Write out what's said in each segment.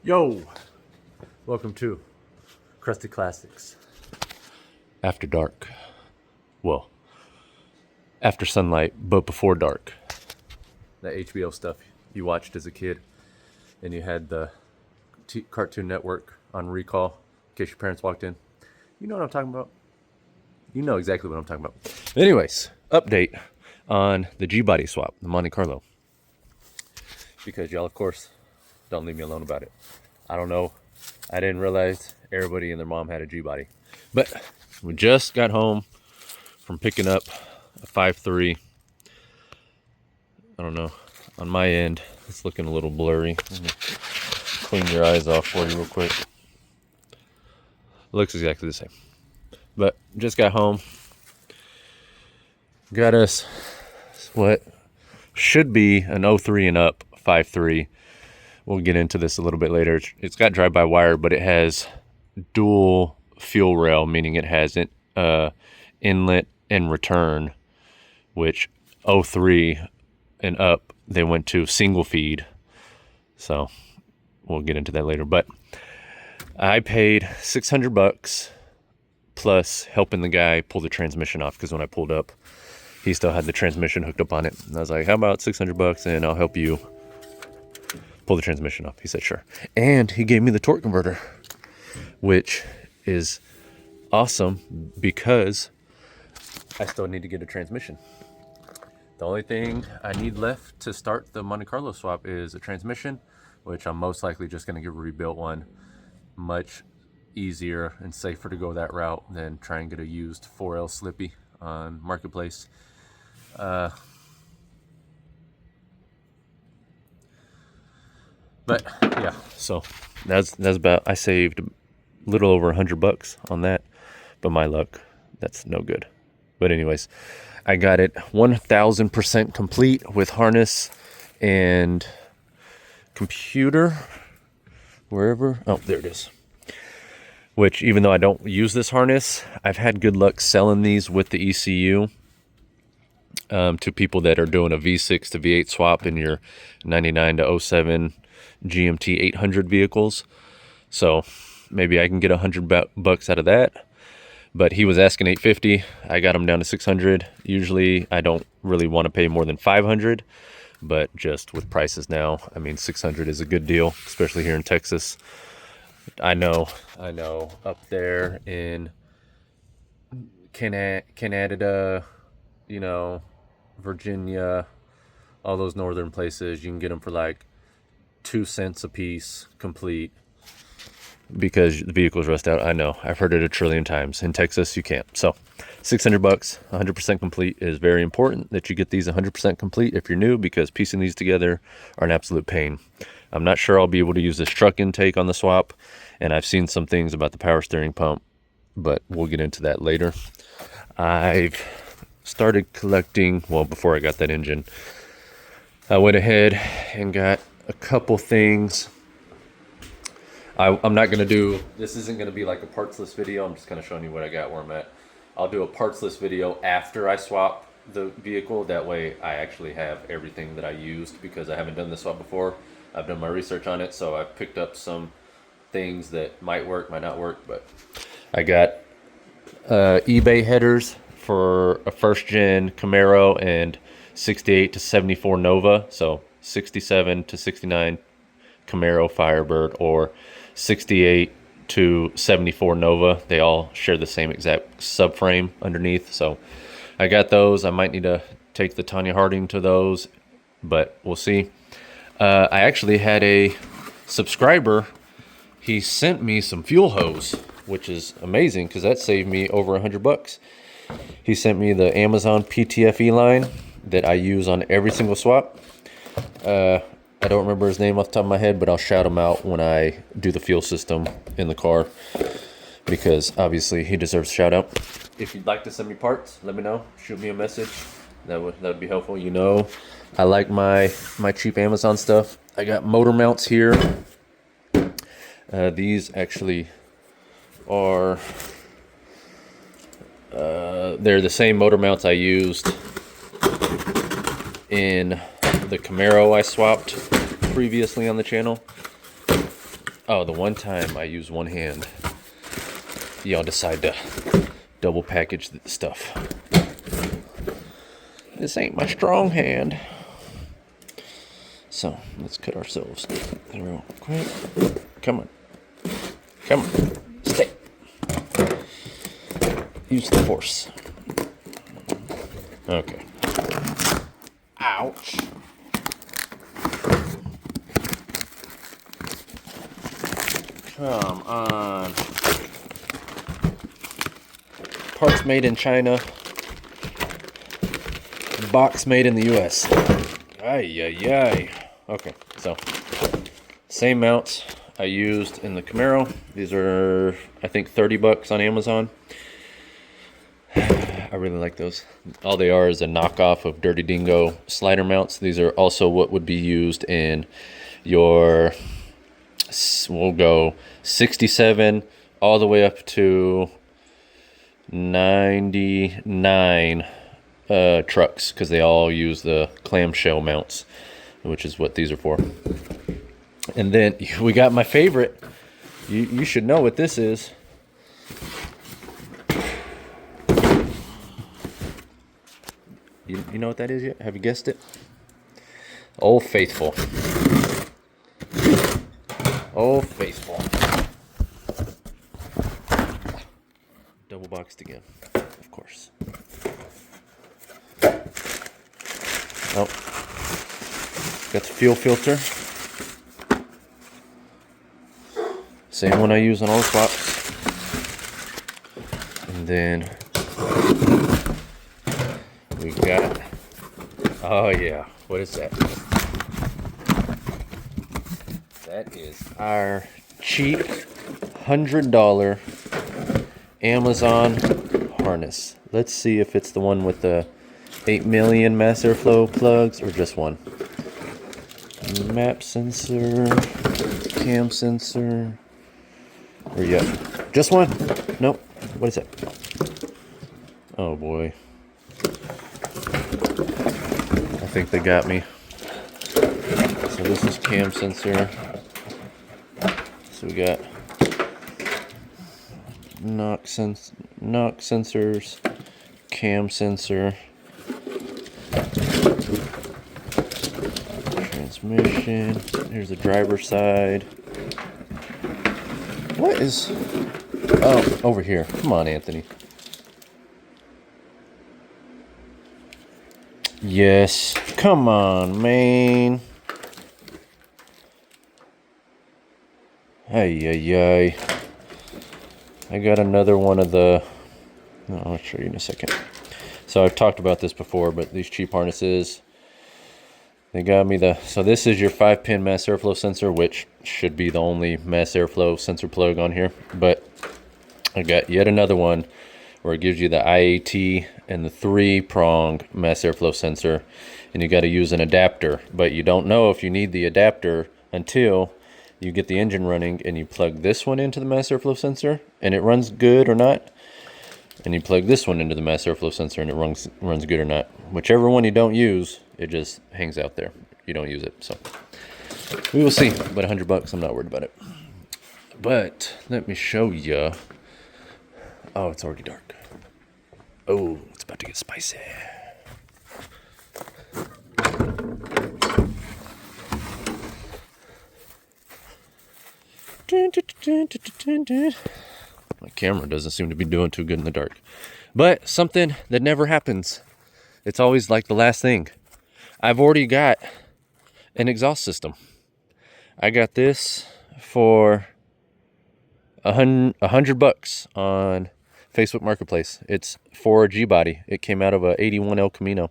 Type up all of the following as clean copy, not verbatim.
Yo, welcome to Crusty Classics. After dark. Well, after sunlight, but before dark. That HBO stuff you watched as a kid, and you had the Cartoon Network on recall in case your parents walked in. You know what I'm talking about? You know exactly what I'm talking about. Anyways, update on the G-Body swap, the Monte Carlo. Because y'all, of course, don't leave me alone about it. I don't know. I didn't realize everybody and their mom had a G-Body. But we just got home from picking up a 5.3. I don't know. On my end, it's looking a little blurry. Let me clean your eyes off for you real quick. Looks exactly the same. But just got home. Got us what should be an 03 and up 5.3. We'll get into this a little bit later. It's got drive-by-wire, but it has dual fuel rail, meaning it has inlet and return, which 03 and up, they went to single feed. So we'll get into that later. But I paid $600 plus helping the guy pull the transmission off, because when I pulled up, he still had the transmission hooked up on it. And I was like, how about $600 and I'll help you pull the transmission off? He said, sure. And he gave me the torque converter, which is awesome because I still need to get a transmission. The only thing I need left to start the Monte Carlo swap is a transmission, which I'm most likely just going to get a rebuilt one. Much easier and safer to go that route than try and get a used 4L Slippy on Marketplace. But yeah, so that's about, I saved a little over $100 on that, but my luck, that's no good. But anyways, I got it 1000% complete with harness and computer, wherever. Oh, there it is. Which, even though I don't use this harness, I've had good luck selling these with the ECU to people that are doing a V6 to V8 swap in your 99 to 07 GMT 800 vehicles. So maybe I can get $100 out of that. But he was asking $850. I got him down to $600. Usually I don't really want to pay more than $500, but just with prices now, I mean, $600 is a good deal, especially here in Texas. I know. Up there in Canada, Virginia, all those northern places, you can get them for like 2 cents a piece complete because the vehicles rust out. I know. I've heard it a trillion times. In Texas, you can't. So $600, 100% complete is very important that you get these 100% complete if you're new, because piecing these together are an absolute pain. I'm not sure I'll be able to use this truck intake on the swap, and I've seen some things about the power steering pump, but we'll get into that later. I've started collecting, well, before I got that engine, I went ahead and got a couple things. I'm not going to do, this isn't going to be like a parts list video. I'm just kind of showing you what I got, where I'm at. I'll do a parts list video after I swap the vehicle. That way I actually have everything that I used, because I haven't done this swap before. I've done my research on it, so I've picked up some things that might work, might not work. But I got eBay headers for a first gen Camaro and 68 to 74 Nova. So 67 to 69 Camaro Firebird, or 68 to 74 Nova. They all share the same exact subframe underneath. So I got those. I might need to take the Tanya Harding to those, but we'll see. I actually had a subscriber. He sent me some fuel hose, which is amazing because that saved me over $100. He sent me the Amazon PTFE line that I use on every single swap. I don't remember his name off the top of my head, but I'll shout him out when I do the fuel system in the car, because obviously he deserves a shout out. If you'd like to send me parts, let me know. Shoot me a message. That would be helpful. I like my cheap Amazon stuff. I got motor mounts here. These actually are they're the same motor mounts I used in the Camaro I swapped previously on the channel. Oh, the one time I use one hand, y'all decide to double package the stuff. This ain't my strong hand. So let's cut ourselves real quick. Come on. Come on. Stay. Use the force. Okay. Ouch. Come on. Parts made in China. Box made in the US. Ay, ay, ay. Okay, so same mounts I used in the Camaro. These are, I think, $30 on Amazon. I really like those. All they are is a knockoff of Dirty Dingo slider mounts. These are also what would be used in your, we'll go 67 all the way up to 99 trucks, because they all use the clamshell mounts, which is what these are for. And then we got my favorite. You should know what this is. You know what that is yet? Have you guessed it? Old Faithful. Old Faithful. Double boxed again, of course. Oh, got the fuel filter. Same one I use on all the swaps. And then we got, oh yeah, what is that? That is our cheap $100 Amazon harness. Let's see if it's the one with the 8 million mass airflow plugs or just one. Map sensor, cam sensor, or yeah, just one? Nope. What is that? Oh boy. I think they got me. So this is cam sensor. So we got knock sensors, cam sensor, transmission. Here's the driver's side. What is? Oh, over here. Come on, Anthony. Yes. Come on, man. Ay, ay, ay. I got another one of the... No, I'll show you in a second. So I've talked about this before, but these cheap harnesses, they got me the... So this is your 5-pin mass airflow sensor, which should be the only mass airflow sensor plug on here. But I got yet another one where it gives you the IAT and the 3-prong mass airflow sensor. And you got to use an adapter. But you don't know if you need the adapter until you get the engine running and you plug this one into the mass airflow sensor and it runs good or not. And you plug this one into the mass airflow sensor and it runs good or not. Whichever one you don't use, it just hangs out there. You don't use it. So we will see. But $100, I'm not worried about it. But let me show you. Oh, it's already dark. Oh, it's about to get spicy. My camera doesn't seem to be doing too good in the dark. But something that never happens. It's always like the last thing. I've already got an exhaust system. I got this for $100 on Facebook Marketplace. It's for a G-body. It came out of a 81 El Camino.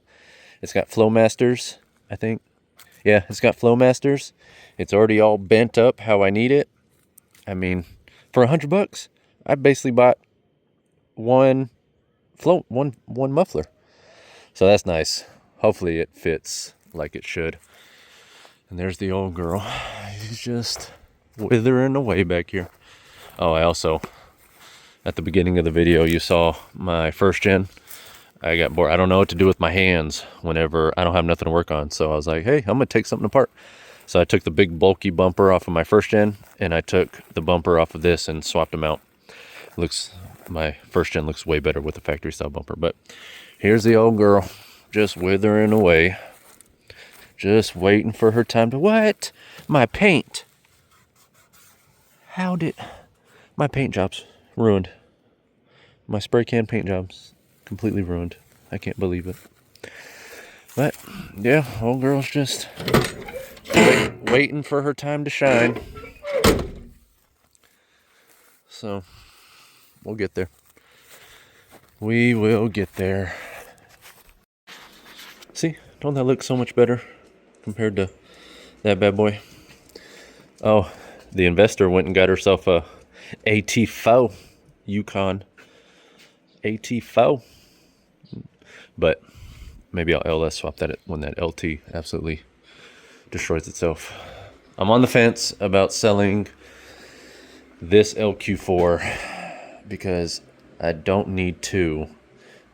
It's got Flowmasters, I think. Yeah, it's got Flowmasters. It's already all bent up how I need it. I mean, for $100, I basically bought one muffler. So that's nice. Hopefully it fits like it should. And there's the old girl. She's just withering away back here. Oh, I also, at the beginning of the video, you saw my first gen. I got bored. I don't know what to do with my hands whenever I don't have nothing to work on. So I was like, hey, I'm going to take something apart. So I took the big bulky bumper off of my first gen, and I took the bumper off of this and swapped them out. My first gen looks way better with the factory style bumper. But here's the old girl, just withering away, just waiting for her time to what? My paint. How did my paint job's ruined? My spray can paint job's completely ruined. I can't believe it. But yeah, old girl's just waiting for her time to shine. So we'll get there. We will get there. See, don't that look so much better compared to that bad boy? Oh, the investor went and got herself a AT4 Yukon AT4. But maybe I'll LS swap that when that LT absolutely destroys itself. I'm on the fence about selling this LQ4 because I don't need 2,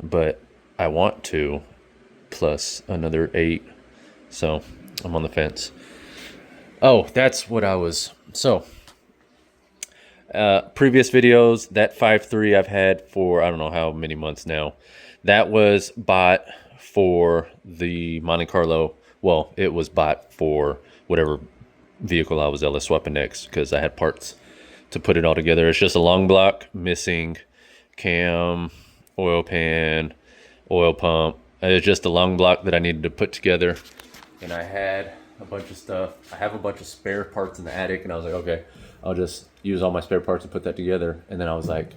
but I want 2 plus another 8. So I'm on the fence. Oh, that's what I was. So previous videos, that 5.3 I've had for I don't know how many months now. That was bought for the Monte Carlo. Well, it was bought for whatever vehicle I was LS swapping next because I had parts to put it all together. It's just a long block missing cam, oil pan, oil pump. It's just a long block that I needed to put together. And I had a bunch of stuff. I have a bunch of spare parts in the attic, and I was like, okay, I'll just use all my spare parts and put that together. And then I was like,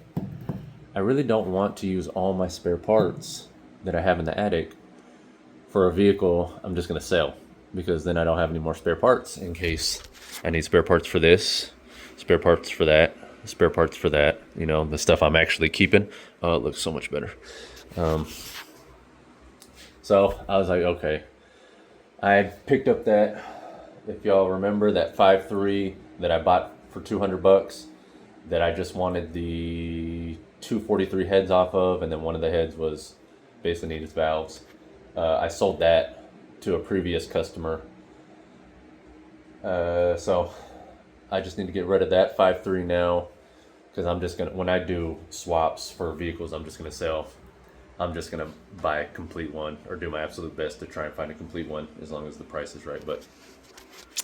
I really don't want to use all my spare parts that I have in the attic for a vehicle I'm just going to sell, because then I don't have any more spare parts in case I need spare parts for this, spare parts for that, spare parts for that, you know, the stuff I'm actually keeping. Oh, it looks so much better. So I was like, okay, I picked up that, if y'all remember, that 5.3 that I bought for $200 that I just wanted the 243 heads off of, and then one of the heads was basically needed valves. I sold that to a previous customer. So I just need to get rid of that 5.3 now, because I'm just gonna, when I do swaps for vehicles, I'm just gonna buy a complete one, or do my absolute best to try and find a complete one, as long as the price is right. But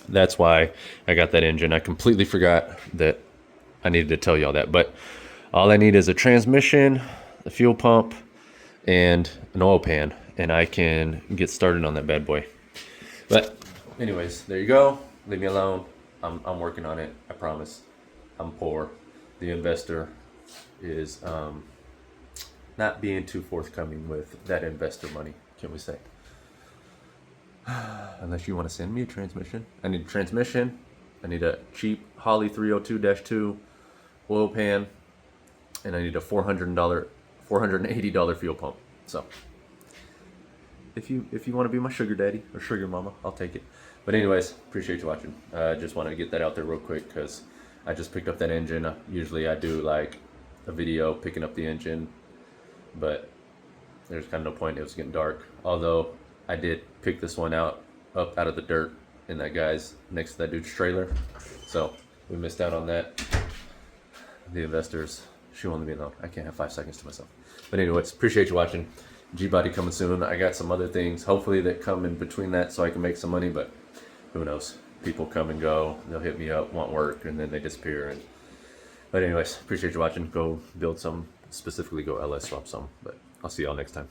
that's why I got that engine. I completely forgot that I needed to tell y'all that. But all I need is a transmission, a fuel pump, and an oil pan, and I can get started on that bad boy. But anyways, there you go. Leave me alone. I'm working on it. I promise. I'm poor. The investor is not being too forthcoming with that investor money, can we say? Unless you want to send me a transmission. I need a transmission. I need a cheap Holley 302-2 oil pan, and I need a $480 fuel pump. So if you want to be my sugar daddy or sugar mama, I'll take it. But anyways, appreciate you watching. I just wanted to get that out there real quick because I just picked up that engine. Usually I do like a video picking up the engine, but there's kind of no point. It was getting dark. Although I did pick this one up out of the dirt in that guy's next to that dude's trailer. So we missed out on that. The investors, she won't leave me alone. I can't have 5 seconds to myself. But anyways, appreciate you watching. G-Body coming soon. I got some other things, hopefully, that come in between that so I can make some money, but who knows? People come and go. They'll hit me up, want work, and then they disappear. But anyways, appreciate you watching. Go build some, specifically go LS swap some. But I'll see y'all next time.